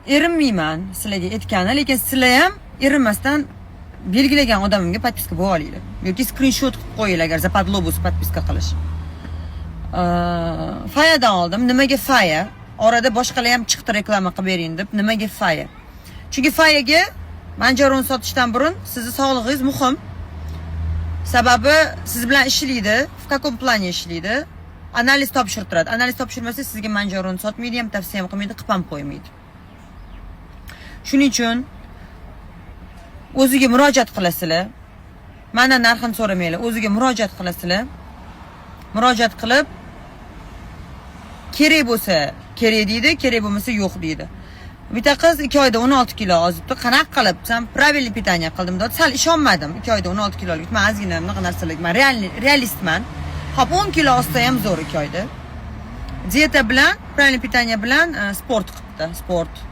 erinmayman sizlarga aytgani, lekin sizlar ham erinmasdan belgilagan odamimga podpiska bo'lib olinglar yoki skrinshot qilib qo'yinglar agar zapadlobus podpiska qilish. Fayadan oldim. Nimaga faya? Orada boshqalar ham chiqdi reklama qilib bering deb. Nimaga faya? Chunki fayaga manjaron sotishdan burun sizning sog'lig'ingiz muhim. Sababi siz bilan ishlaydi, в каком плане ishlaydi? Analiz topshirtiradi. Analiz topshirmasa sizga manjaron sotmaydi, ham tavsiya ham qilmaydi, qilib ham qo'ymaydi. Shuning uchun o'ziga murojaat qilasizlar. Mana narxini so'ramanglar, o'ziga murojaat qilasizlar. Murojaat qilib kerak bo'lsa kerak deydi, kerak bo'lmasa yo'q deydi. Bitta qiz 2 oyda 16 kilo ozibdi. Qanaqa qilib? Sen правильный питание qildim deb sal ishonmadim. 2 oyda 16 kilolik. Men ozgina bunaqa narsalarga men realistman. Hop 10 kilo ozsa ham zo'r 2 oyda. Dieta bilan, правильный питание bilan sport qilibdi, sport.